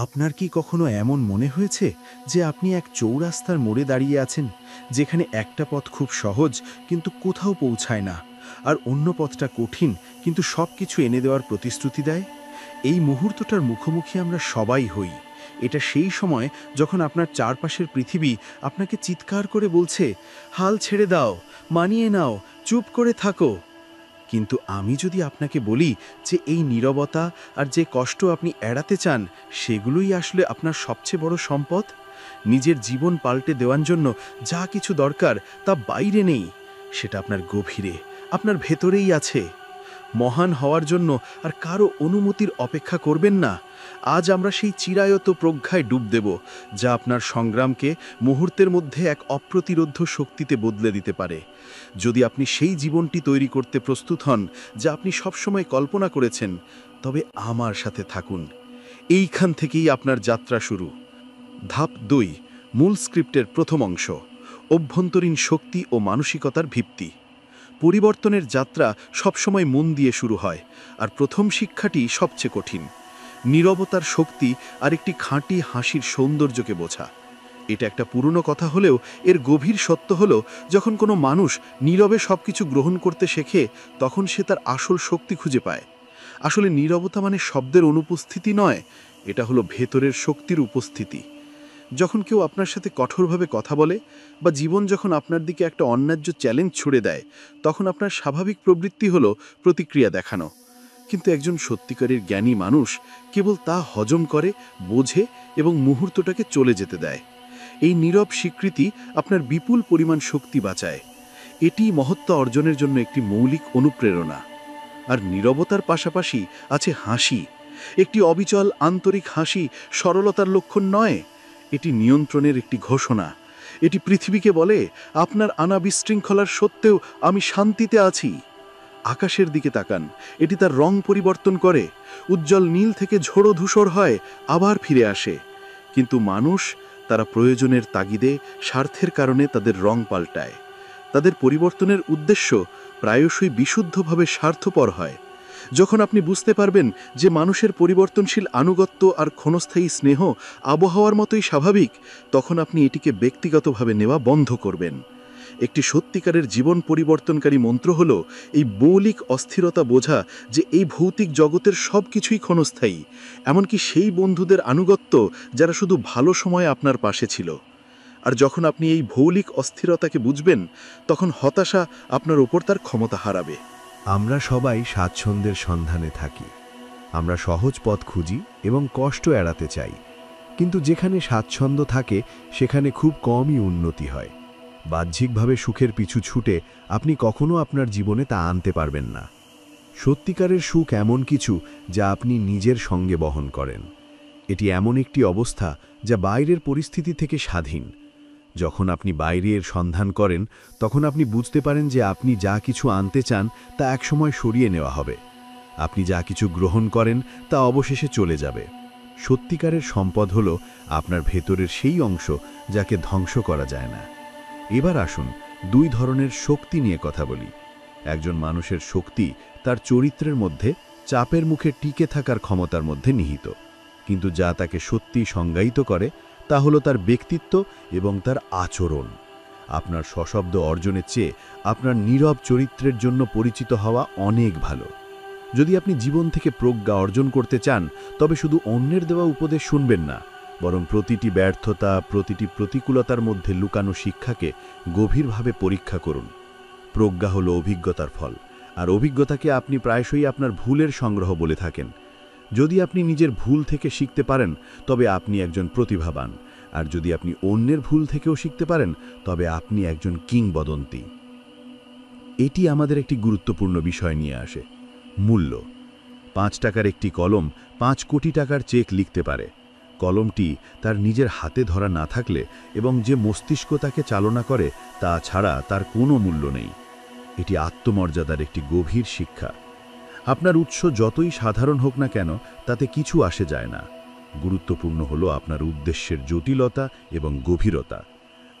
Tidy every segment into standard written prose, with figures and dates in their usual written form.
আপনার কি কখনো এমন মনে হয়েছে যে আপনি এক চৌরাস্তার মোড়ে দাঁড়িয়ে আছেন, যেখানে একটা পথ খুব সহজ কিন্তু কোথাও পৌঁছায় না, আর অন্য পথটা কঠিন কিন্তু সব কিছু এনে দেওয়ার প্রতিশ্রুতি দেয়? এই মুহূর্তটার মুখোমুখি আমরা সবাই হই। এটা সেই সময় যখন আপনার চারপাশের পৃথিবী আপনাকে চিৎকার করে বলছে, হাল ছেড়ে দাও, মানিয়ে নাও, চুপ করে থাকো। কিন্তু আমি যদি আপনাকে বলি যে এই নীরবতা আর যে কষ্ট আপনি এড়াতে চান, সেগুলোই আসলে আপনার সবচেয়ে বড় সম্পদ। নিজের জীবন পাল্টে দেওয়ার জন্য যা কিছু দরকার তা বাইরে নেই, সেটা আপনার গভীরে, আপনার ভেতরেই আছে। মহান হওয়ার জন্য আর কারো অনুমতির অপেক্ষা করবেন না। আজ আমরা সেই চিরায়ত প্রজ্ঞায় ডুব দেব, যা আপনার সংগ্রামকে মুহূর্তের মধ্যে এক অপ্রতিরোধ্য শক্তিতে বদলে দিতে পারে। যদি আপনি সেই জীবনটি তৈরি করতে প্রস্তুত হন যা আপনি সবসময় কল্পনা করেছেন, তবে আমার সাথে থাকুন। এইখান থেকেই আপনার যাত্রা শুরু। ধাপ ২, মূল স্ক্রিপ্টের প্রথম অংশ, অভ্যন্তরীণ শক্তি ও মানসিকতার ভিত্তি। পরিবর্তনের যাত্রা সবসময় মন দিয়ে শুরু হয়, আর প্রথম শিক্ষাটি সবচেয়ে কঠিন। নীরবতার শক্তি আর একটি খাঁটি হাসির সৌন্দর্যকে বোঝা। এটা একটা পুরনো কথা হলেও এর গভীর সত্য হলো, যখন কোনো মানুষ নীরবে সবকিছু গ্রহণ করতে শেখে, তখন সে তার আসল শক্তি খুঁজে পায়। আসলে নীরবতা মানে শব্দের অনুপস্থিতি নয়, এটা হলো ভেতরের শক্তির উপস্থিতি। যখন কেউ আপনার সাথে কঠোরভাবে কথা বলে, বা জীবন যখন আপনার দিকে একটা অন্যায্য চ্যালেঞ্জ ছুড়ে দেয়, তখন আপনার স্বাভাবিক প্রবৃত্তি হলো প্রতিক্রিয়া দেখানো। কিন্তু একজন সত্যিকারের জ্ঞানী মানুষ কেবল তা হজম করে, বোঝে এবং মুহূর্তটাকে চলে যেতে দেয়। এই নীরব স্বীকৃতি আপনার বিপুল পরিমাণ শক্তি বাঁচায়। এটি মহত্ব অর্জনের জন্য একটি মৌলিক অনুপ্রেরণা। আর নীরবতার পাশাপাশি আছে হাসি। একটি অবিচল আন্তরিক হাসি সরলতার লক্ষণ নয়, এটি নিয়ন্ত্রণের একটি ঘোষণা। এটি পৃথিবীকে বলে, আপনার আনা বিশৃঙ্খলার সত্ত্বেও আমি শান্তিতে আছি। আকাশের দিকে তাকান, এটি তার রং পরিবর্তন করে। উজ্জ্বল নীল থেকে ঝোড়ো ধূসর হয়, আবার ফিরে আসে। কিন্তু মানুষ, তারা প্রয়োজনের তাগিদে, স্বার্থের কারণে তাদের রং পাল্টায়। তাদের পরিবর্তনের উদ্দেশ্য প্রায়শই বিশুদ্ধভাবে স্বার্থপর হয়। যখন আপনি বুঝতে পারবেন যে মানুষের পরিবর্তনশীল আনুগত্য আর ক্ষণস্থায়ী স্নেহ আবহাওয়ার মতোই স্বাভাবিক, তখন আপনি এটিকে ব্যক্তিগতভাবে নেওয়া বন্ধ করবেন। একটি সত্যিকারের জীবন পরিবর্তনকারী মন্ত্র হল এই মৌলিক অস্থিরতা বোঝা যে এই ভৌতিক জগতের সব কিছুই ক্ষণস্থায়ী, এমনকি সেই বন্ধুদের আনুগত্য যারা শুধু ভালো সময়ে আপনার পাশে ছিল। আর যখন আপনি এই ভৌলিক অস্থিরতাকে বুঝবেন, তখন হতাশা আপনার ওপর তার ক্ষমতা হারাবে। আমরা সবাই স্বাচ্ছন্দ্যের সন্ধানে থাকি। আমরা সহজ পথ খুঁজি এবং কষ্ট এড়াতে চাই। কিন্তু যেখানে স্বাচ্ছন্দ্য থাকে, সেখানে খুব কমই উন্নতি হয়। বাহ্যিকভাবে সুখের পিছু ছুটে আপনি কখনো আপনার জীবনে তা আনতে পারবেন না। সত্যিকারের সুখ এমন কিছু যা আপনি নিজের সঙ্গে বহন করেন। এটি এমন একটি অবস্থা যা বাইরের পরিস্থিতি থেকে স্বাধীন। যখন আপনি বাইরের সন্ধান করেন, তখন আপনি বুঝতে পারেন যে আপনি যা কিছু আনতে চান তা একসময় সরিয়ে নেওয়া হবে। আপনি যা কিছু গ্রহণ করেন তা অবশেষে চলে যাবে। সত্যিকারের সম্পদ হল আপনার ভেতরের সেই অংশ যাকে ধ্বংস করা যায় না। এবার আসুন 2 ধরনের শক্তি নিয়ে কথা বলি। একজন মানুষের শক্তি তার চরিত্রের মধ্যে, চাপের মুখে টিকে থাকার ক্ষমতার মধ্যে নিহিত। কিন্তু যা তাকে সত্যি সংজ্ঞায়িত করে তা হলো তার ব্যক্তিত্ব এবং তার আচরণ। আপনার সশব্দ অর্জনের চেয়ে আপনার নীরব চরিত্রের জন্য পরিচিত হওয়া অনেক ভালো। যদি আপনি জীবন থেকে প্রজ্ঞা অর্জন করতে চান, তবে শুধু অন্যের দেওয়া উপদেশ শুনবেন না, বরং প্রতিটি ব্যর্থতা, প্রতিটি প্রতিকূলতার মধ্যে লুকানো শিক্ষাকে গভীরভাবে পরীক্ষা করুন। প্রজ্ঞা হলো অভিজ্ঞতার ফল, আর অভিজ্ঞতাকে আপনি প্রায়শই আপনার ভুলের সংগ্রহ বলে থাকেন। যদি আপনি নিজের ভুল থেকে শিখতে পারেন, তবে আপনি একজন প্রতিভাবান। আর যদি আপনি অন্যের ভুল থেকেও শিখতে পারেন, তবে আপনি একজন কিংবদন্তি। এটি আমাদের একটি গুরুত্বপূর্ণ বিষয় নিয়ে আসে, মূল্য। 5 টাকার একটি কলম 5 কোটি টাকার চেক লিখতে পারে। কলমটি তার নিজের হাতে ধরা না থাকলে এবং যে মস্তিষ্ক তাকে চালনা করে তা ছাড়া তার কোনো মূল্য নেই। এটি আত্মমর্যাদার একটি গভীর শিক্ষা। আপনার উৎস যতই সাধারণ হোক না কেন, তাতে কিছু আসে যায় না। গুরুত্বপূর্ণ হলো আপনার উদ্দেশ্যের জটিলতা এবং গভীরতা।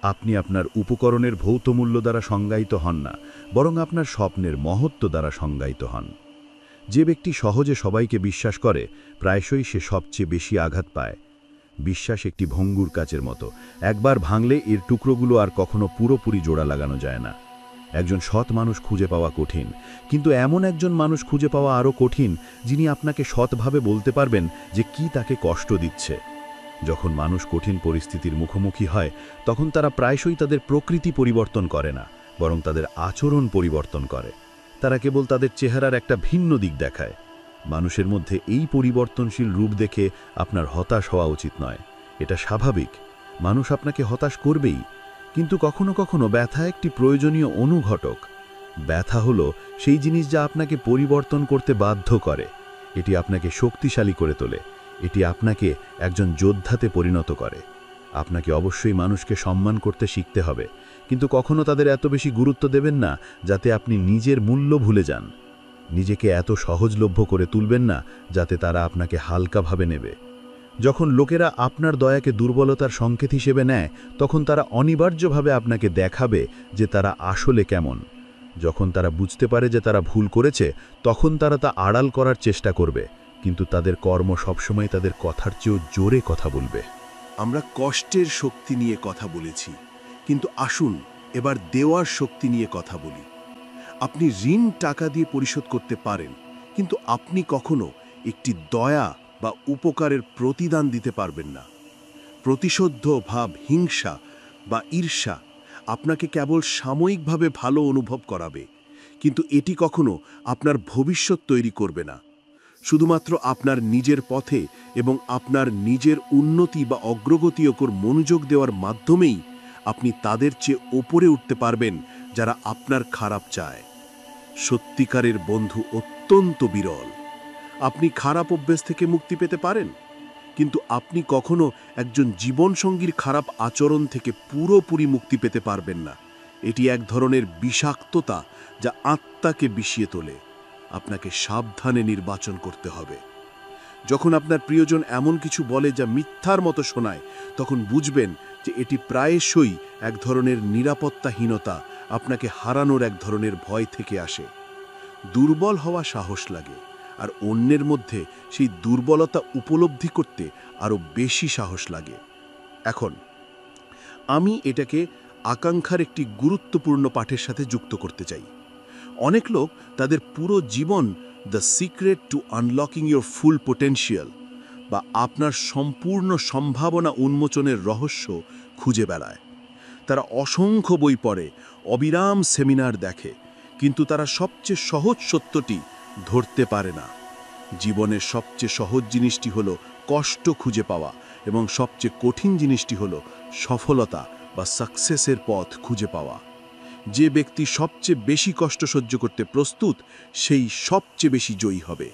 আপনি আপনার উপকরণের ভৌত মূল্য দ্বারা সংজ্ঞায়িত হন না, বরং আপনার স্বপ্নের মহত্ব দ্বারা সংজ্ঞায়িত হন। যে ব্যক্তি সহজে সবাইকে বিশ্বাস করে, প্রায়শই সে সবচেয়ে বেশি আঘাত পায়। বিশ্বাস একটি ভঙ্গুর কাচের মতো, একবার ভাঙলে এর টুকরোগুলো আর কখনো পুরোপুরি জোড়া লাগানো যায় না। একজন সৎ মানুষ খুঁজে পাওয়া কঠিন, কিন্তু এমন একজন মানুষ খুঁজে পাওয়া আরও কঠিন যিনি আপনাকে সৎভাবে বলতে পারবেন যে কি তাকে কষ্ট দিচ্ছে। যখন মানুষ কঠিন পরিস্থিতির মুখোমুখি হয় তখন তারা প্রায়শই তাদের প্রকৃতি পরিবর্তন করে না, বরং তাদের আচরণ পরিবর্তন করে। তারা কেবল তাদের চেহারার একটা ভিন্ন দিক দেখায়। মানুষের মধ্যে এই পরিবর্তনশীল রূপ দেখে আপনার হতাশ হওয়া উচিত নয়। এটা স্বাভাবিক, মানুষ আপনাকে হতাশ করবেই। কিন্তু কখনো কখনো ব্যথা একটি প্রয়োজনীয় অনুঘটক। ব্যথা হলো সেই জিনিস যা আপনাকে পরিবর্তন করতে বাধ্য করে। এটি আপনাকে শক্তিশালী করে তোলে, এটি আপনাকে একজন যোদ্ধাতে পরিণত করে। আপনাকে অবশ্যই মানুষকে সম্মান করতে শিখতে হবে, কিন্তু কখনো তাদের এত বেশি গুরুত্ব দেবেন না যাতে আপনি নিজের মূল্য ভুলে যান। নিজেকে এত সহজলভ্য করে তুলবেন না যাতে তারা আপনাকে হালকাভাবে নেবে। যখন লোকেরা আপনার দয়াকে দুর্বলতার সংকেত হিসেবে নেয় তখন তারা অনিবার্যভাবে আপনাকে দেখাবে যে তারা আসলে কেমন। যখন তারা বুঝতে পারে যে তারা ভুল করেছে তখন তারা তা আড়াল করার চেষ্টা করবে, কিন্তু তাদের কর্ম সবসময় তাদের কথার চেয়েও জোরে কথা বলবে। আমরা কষ্টের শক্তি নিয়ে কথা বলেছি, কিন্তু আসুন এবার দেওয়ার শক্তি নিয়ে কথা বলি। আপনি ঋণ টাকা দিয়ে পরিশোধ করতে পারেন, কিন্তু আপনি কখনো একটি দয়া বা উপকারের প্রতিদান দিতে পারবেন না। প্রতিশোধ ভাব, হিংসা বা ঈর্ষা আপনাকে কেবল সাময়িকভাবে ভালো অনুভব করাবে, কিন্তু এটি কখনো আপনার ভবিষ্যৎ তৈরি করবে না। শুধুমাত্র আপনার নিজের পথে এবং আপনার নিজের উন্নতি বা অগ্রগতির ওপর মনোযোগ দেওয়ার মাধ্যমেই আপনি তাদের চেয়ে ওপরে উঠতে পারবেন যারা আপনার খারাপ চায়। সত্যিকারের বন্ধু অত্যন্ত বিরল। আপনি খারাপ অভ্যাস থেকে মুক্তি পেতে পারেন, কিন্তু আপনি কখনো একজন জীবনসঙ্গীর খারাপ আচরণ থেকে পুরোপুরি মুক্তি পেতে পারবেন না। এটি এক ধরনের বিষাক্ততা যা আত্মাকে বিষিয়ে তোলে। আপনাকে সাবধানে নির্বাচন করতে হবে। যখন আপনার প্রিয়জন এমন কিছু বলে যা মিথ্যার মতো শোনায়, তখন বুঝবেন যে এটি প্রায়শই এক ধরনের নিরাপত্তাহীনতা, আপনাকে হারানোর এক ধরনের ভয় থেকে আসে। দুর্বল হওয়া সাহস লাগে, আর অন্যের মধ্যে সেই দুর্বলতা উপলব্ধি করতে আরও বেশি সাহস লাগে। এখন আমি এটাকে আকাঙ্ক্ষার একটি গুরুত্বপূর্ণ পাঠের সাথে যুক্ত করতে চাই। অনেক লোক তাদের পুরো জীবন the secret to unlocking your full potential বা আপনার সম্পূর্ণ সম্ভাবনা উন্মোচনের রহস্য খুঁজে বেড়ায়। তারা অসংখ্য বই পড়ে, অবিরাম সেমিনার দেখে, কিন্তু তারা সবচেয়ে সহজ সত্যটি ধরতে পারে না। জীবনের সবচেয়ে সহজ জিনিসটি হলো কষ্ট খুঁজে পাওয়া, এবং সবচেয়ে কঠিন জিনিসটি হলো সফলতা বা সাকসেসের পথ খুঁজে পাওয়া। যে ব্যক্তি সবচেয়ে বেশি কষ্ট সহ্য করতে প্রস্তুত, সেই সবচেয়ে বেশি জয়ী হবে।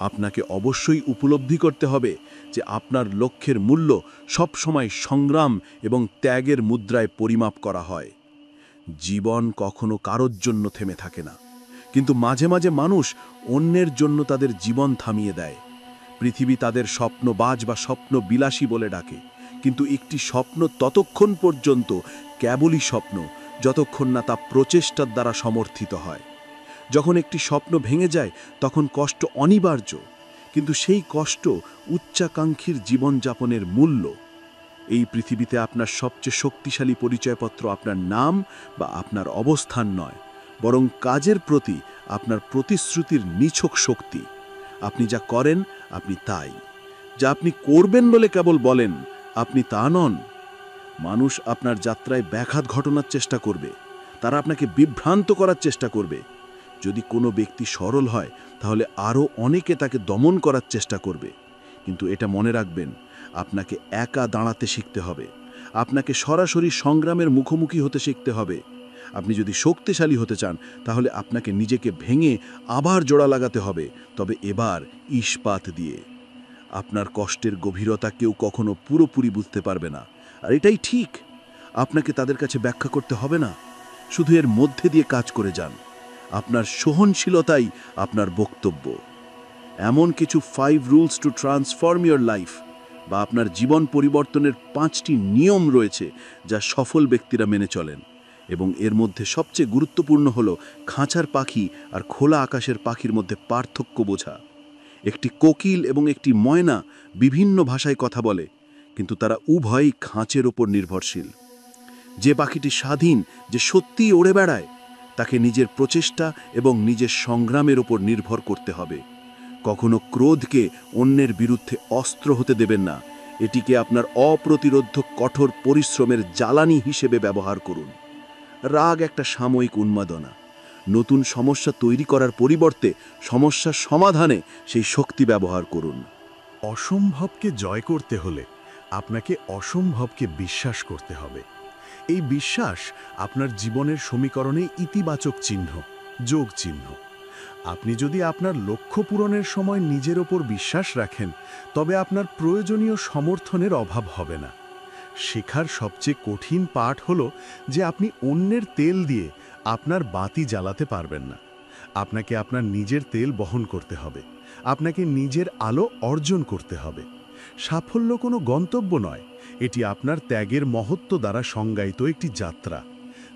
আপনাকে অবশ্যই উপলব্ধি করতে হবে যে আপনার লক্ষ্যের মূল্য সবসময় সংগ্রাম এবং ত্যাগের মুদ্রায় পরিমাপ করা হয়। জীবন কখনো কারোর জন্য থেমে থাকে না, কিন্তু মাঝে মাঝে মানুষ অন্যের জন্য তাদের জীবন থামিয়ে দেয়। পৃথিবী তাদের স্বপ্নবাজ বা স্বপ্ন বিলাসী বলে ডাকে, কিন্তু একটি স্বপ্ন ততক্ষণ পর্যন্ত কেবলই স্বপ্ন যতক্ষণ না তা প্রচেষ্টার দ্বারা সমর্থিত হয়। যখন একটি স্বপ্ন ভেঙে যায় তখন কষ্ট অনিবার্য, কিন্তু সেই কষ্ট উচ্চাকাঙ্ক্ষীর জীবনযাপনের মূল্য। এই পৃথিবীতে আপনার সবচেয়ে শক্তিশালী পরিচয়পত্র আপনার নাম বা আপনার অবস্থান নয়, বরং কাজের প্রতি আপনার প্রতিশ্রুতির নিছক শক্তি। আপনি যা করেন আপনি তাই, যা আপনি করবেন বলে কেবল বলেন আপনি তা নন। মানুষ আপনার যাত্রায় ব্যাঘাত ঘটানোর চেষ্টা করবে, তারা আপনাকে বিভ্রান্ত করার চেষ্টা করবে। যদি কোনো ব্যক্তি সরল হয় তাহলে আরও অনেকে তাকে দমন করার চেষ্টা করবে, কিন্তু এটা মনে রাখবেন, আপনাকে একা দাঁড়াতে শিখতে হবে। আপনাকে সরাসরি সংগ্রামের মুখোমুখি হতে শিখতে হবে। আপনি যদি শক্তিশালী হতে চান তাহলে আপনাকে নিজেকে ভেঙে আবার জোড়া লাগাতে হবে, তবে এবার ইস্পাত দিয়ে। আপনার কষ্টের গভীরতা কেউ কখনো পুরোপুরি বুঝতে পারবে না, আর এটাই ঠিক। আপনাকে তাদের কাছে ব্যাখ্যা করতে হবে না, শুধু এর মধ্যে দিয়ে কাজ করে যান। আপনার সহনশীলতাই আপনার বক্তব্য। এমন কিছু 5 rules to transform your life বা আপনার জীবন পরিবর্তনের 5টি নিয়ম রয়েছে যা সফল ব্যক্তিরা মেনে চলেন, এবং এর মধ্যে সবচেয়ে গুরুত্বপূর্ণ হলো খাঁচার পাখি আর খোলা আকাশের পাখির মধ্যে পার্থক্য বোঝা। একটি কোকিল এবং একটি ময়না বিভিন্ন ভাষায় কথা বলে, কিন্তু তারা উভয়ই খাঁচের ওপর নির্ভরশীল। যে পাখিটি স্বাধীন, যে সত্যিই উড়ে বেড়ায়, তাকে নিজের প্রচেষ্টা এবং নিজের সংগ্রামের ওপর নির্ভর করতে হবে। কখনো ক্রোধকে অন্যের বিরুদ্ধে অস্ত্র হতে দেবেন না, এটিকে আপনার অপ্রতিরোধ্য কঠোর পরিশ্রমের জ্বালানি হিসেবে ব্যবহার করুন। রাগ একটা সাময়িক উন্মাদনা। নতুন সমস্যা তৈরি করার পরিবর্তে সমস্যার সমাধানে সেই শক্তি ব্যবহার করুন। অসম্ভবকে জয় করতে হলে আপনাকে অসম্ভবকে বিশ্বাস করতে হবে। এই বিশ্বাস আপনার জীবনের সমীকরণে ইতিবাচক চিহ্ন, যোগ চিহ্ন। আপনি যদি আপনার লক্ষ্য পূরণের সময় নিজের ওপর বিশ্বাস রাখেন, তবে আপনার প্রয়োজনীয় সমর্থনের অভাব হবে না। শেখার সবচেয়ে কঠিন পাঠ হলো যে আপনি অন্যের তেল দিয়ে আপনার বাতি জ্বালাতে পারবেন না। আপনাকে আপনার নিজের তেল বহন করতে হবে। আপনাকে নিজের আলো অর্জন করতে হবে। সাফল্য কোনো গন্তব্য নয়, এটি আপনার ত্যাগের মহত্ব দ্বারা সংজ্ঞায়িত একটি যাত্রা।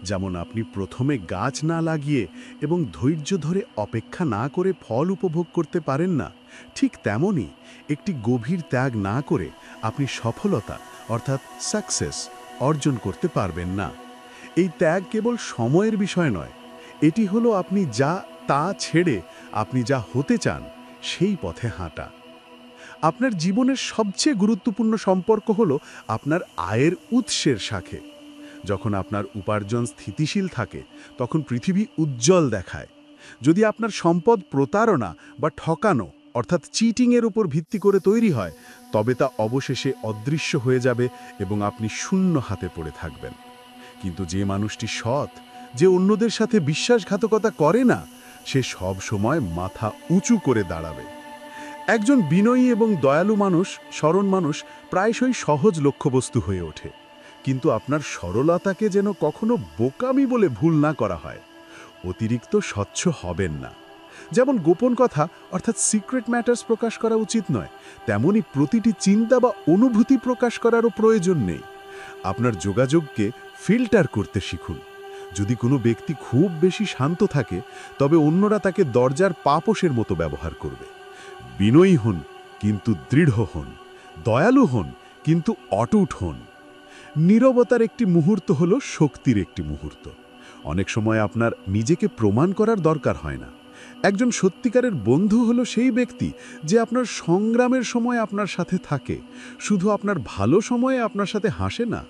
যেমন আপনি প্রথমে গাছ না লাগিয়ে এবং ধৈর্য ধরে অপেক্ষা না করে ফল উপভোগ করতে পারেন না, ঠিক তেমনই একটি গভীর ত্যাগ না করে আপনি সফলতা অর্থাৎ সাকসেস অর্জন করতে পারবেন না। এই ত্যাগ কেবল সময়ের বিষয় নয়, এটি হলো আপনি যা তা ছেড়ে আপনি যা হতে চান সেই পথে হাঁটা। আপনার জীবনের সবচেয়ে গুরুত্বপূর্ণ সম্পর্ক হলো আপনার আয়ের উৎসের সাথে। যখন আপনার উপার্জন স্থিতিশীল থাকে, তখন পৃথিবী উজ্জ্বল দেখায়। যদি আপনার সম্পদ প্রতারণা বা ঠকানো অর্থাৎ চিটিংয়ের উপর ভিত্তি করে তৈরি হয়, তবে তা অবশেষে অদৃশ্য হয়ে যাবে এবং আপনি শূন্য হাতে পড়ে থাকবেন। কিন্তু যে মানুষটি সৎ, যে অন্যদের সাথে বিশ্বাসঘাতকতা করে না, সে সব সময় মাথা উঁচু করে দাঁড়াবে। একজন বিনয়ী এবং দয়ালু মানুষ, সরল মানুষ প্রায়শই সহজ লক্ষ্যবস্তু হয়ে ওঠে। কিন্তু আপনার সরলতাকে যেন কখনো বোকামি বলে ভুল না করা হয়। অতিরিক্ত স্বচ্ছ হবেন না। যেমন গোপন কথা অর্থাৎ সিক্রেট ম্যাটার্স প্রকাশ করা উচিত নয়, তেমনি প্রতিটি চিন্তা বা অনুভূতি প্রকাশ করারও প্রয়োজন নেই। আপনার যোগাযোগকে ফিল্টার করতে শিখুন। যদি কোনো ব্যক্তি খুব বেশি শান্ত থাকে, তবে অন্যরা তাকে দরজার পাপোশের মতো ব্যবহার করবে। বিনয়ী হন কিন্তু দৃঢ় হন, দয়ালু হন কিন্তু অটুট হন। নীরবতার একটি মুহূর্ত হলো শক্তির একটি মুহূর্ত। অনেক সময় আপনার নিজেকে প্রমাণ করার দরকার হয় না। একজন সত্যিকারের বন্ধু হলো সেই ব্যক্তি যে আপনার সংগ্রামের সময় আপনার সাথে থাকে, শুধু আপনার ভালো সময়ে আপনার সাথে হাসে না।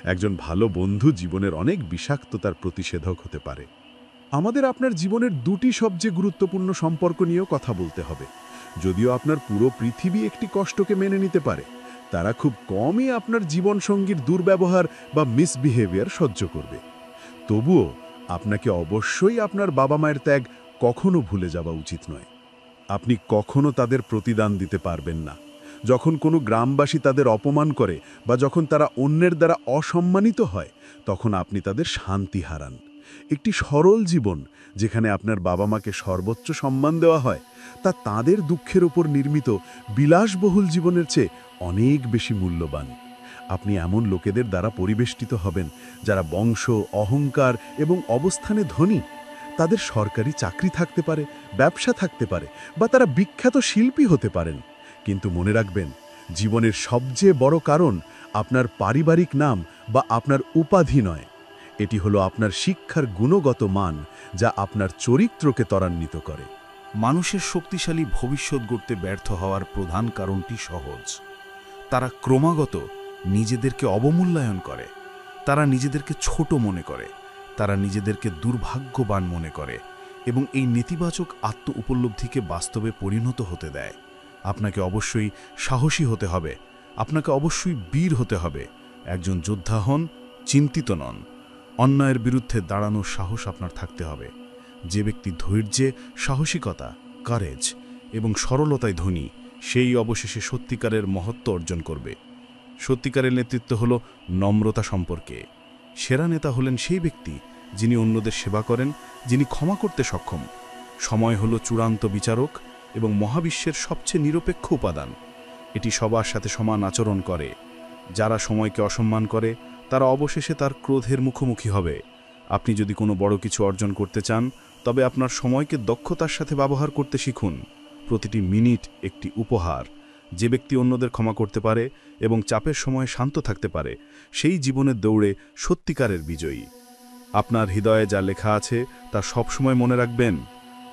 একজন ভালো বন্ধু জীবনের অনেক বিষাক্ততার প্রতিষেধক হতে পারে। আমাদের আপনার জীবনের দুটি সবচেয়ে গুরুত্বপূর্ণ সম্পর্ক নিয়েও কথা বলতে হবে। যদিও আপনার পুরো পৃথিবী একটি কষ্টকে মেনে নিতে পারে, তারা খুব কমই আপনার জীবনসঙ্গীর দুর্ব্যবহার বা মিসবিহেভিয়ার সহ্য করবে। তবুও আপনাকে অবশ্যই আপনার বাবা মায়ের ত্যাগ কখনো ভুলে যাওয়া উচিত নয়। আপনি কখনো তাদের প্রতিদান দিতে পারবেন না। যখন কোনো গ্রামবাসী তাদের অপমান করে বা যখন তারা অন্যের দ্বারা অসম্মানিত হয়, তখন আপনি তাদের শান্তি হারান। একটি সরল জীবন যেখানে আপনার বাবা মাকে সর্বোচ্চ সম্মান দেওয়া হয়, তা তাদের দুঃখের ওপর নির্মিত বিলাসবহুল জীবনের চেয়ে অনেক বেশি মূল্যবান। আপনি এমন লোকেদের দ্বারা পরিবেষ্টিত হবেন যারা বংশ, অহংকার এবং অবস্থানে ধনী। তাদের সরকারি চাকরি থাকতে পারে, ব্যবসা থাকতে পারে, বা তারা বিখ্যাত শিল্পী হতে পারেন। কিন্তু মনে রাখবেন, জীবনের সবচেয়ে বড় কারণ আপনার পারিবারিক নাম বা আপনার উপাধি নয়। এটি হলো আপনার শিক্ষার গুণগত মান, যা আপনার চরিত্রকে ত্বরান্বিত করে। মানুষের শক্তিশালী ভবিষ্যৎ গড়তে ব্যর্থ হওয়ার প্রধান কারণটি সহজ। তারা ক্রমাগত নিজেদেরকে অবমূল্যায়ন করে, তারা নিজেদেরকে ছোট মনে করে, তারা নিজেদেরকে দুর্ভাগ্যবান মনে করে এবং এই নেতিবাচক আত্ম উপলব্ধিকে বাস্তবে পরিণত হতে দেয়। আপনাকে অবশ্যই সাহসী হতে হবে, আপনাকে অবশ্যই বীর হতে হবে। একজন যোদ্ধা হন, চিন্তিত নন। অন্যায়ের বিরুদ্ধে দাঁড়ানোর সাহস আপনার থাকতে হবে। যে ব্যক্তি ধৈর্যে, সাহসিকতা, কারেজ এবং সরলতায় ধনী, সেই অবশেষে সত্যিকারের মহত্ব অর্জন করবে। সত্যিকারের নেতৃত্ব হল নম্রতা সম্পর্কে। সেরা নেতা হলেন সেই ব্যক্তি যিনি অন্যদের সেবা করেন, যিনি ক্ষমা করতে সক্ষম। সময় হল চূড়ান্ত বিচারক এবং মহাবিশ্বের সবচেয়ে নিরপেক্ষ উপাদান। এটি সবার সাথে সমান আচরণ করে। যারা সময়কে অসম্মান করে, তারা অবশেষে তার ক্রোধের মুখোমুখি হবে। আপনি যদি কোনো বড় কিছু অর্জন করতে চান, তবে আপনার সময়কে দক্ষতার সাথে ব্যবহার করতে শিখুন। প্রতিটি মিনিট একটি উপহার। যে ব্যক্তি অন্যদের ক্ষমা করতে পারে এবং চাপের সময় শান্ত থাকতে পারে সেই জীবনের দৌড়ে সত্যিকারের বিজয়ী। আপনার হৃদয়ে যা লেখা আছে তা সবসময় মনে রাখবেন।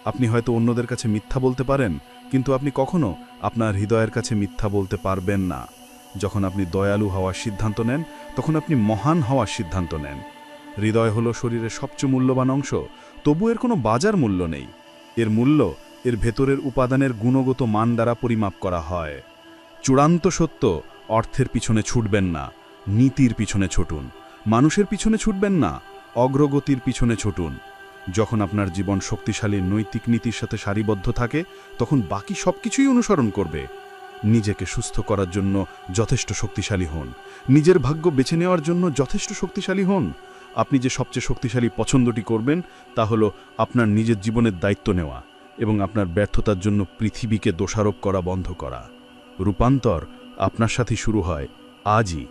আপনি হয়তো অন্যদের কাছে মিথ্যা বলতে পারেন, কিন্তু আপনি কখনো আপনার হৃদয়ের কাছে মিথ্যা বলতে পারবেন না। যখন আপনি দয়ালু হওয়ার সিদ্ধান্ত নেন, তখন আপনি মহান হওয়ার সিদ্ধান্ত নেন। হৃদয় হলো শরীরের সবচেয়ে মূল্যবান অংশ, তবু এর কোনো বাজার মূল্য নেই। এর মূল্য এর ভেতরের উপাদানের গুণগত মান দ্বারা পরিমাপ করা হয়। চূড়ান্ত সত্য, অর্থের পিছনে ছুটবেন না, নীতির পিছনে ছুটুন। মানুষের পিছনে ছুটবেন না, অগ্রগতির পিছনে ছুটুন। যখন আপনার জীবন শক্তিশালী নৈতিক নীতির সাথে সারিবদ্ধ থাকে, তখন বাকি সবকিছুই অনুসরণ করবে। নিজেকে সুস্থ করার জন্য যথেষ্ট শক্তিশালী হন, নিজের ভাগ্য বেছে নেওয়ার জন্য যথেষ্ট শক্তিশালী হন। আপনি যে সবচেয়ে শক্তিশালী পছন্দটি করবেন তা হলো আপনার নিজের জীবনের দায়িত্ব নেওয়া এবং আপনার ব্যর্থতার জন্য পৃথিবীকে দোষারোপ করা বন্ধ করা। রূপান্তর আপনার সাথে শুরু হয় আজই।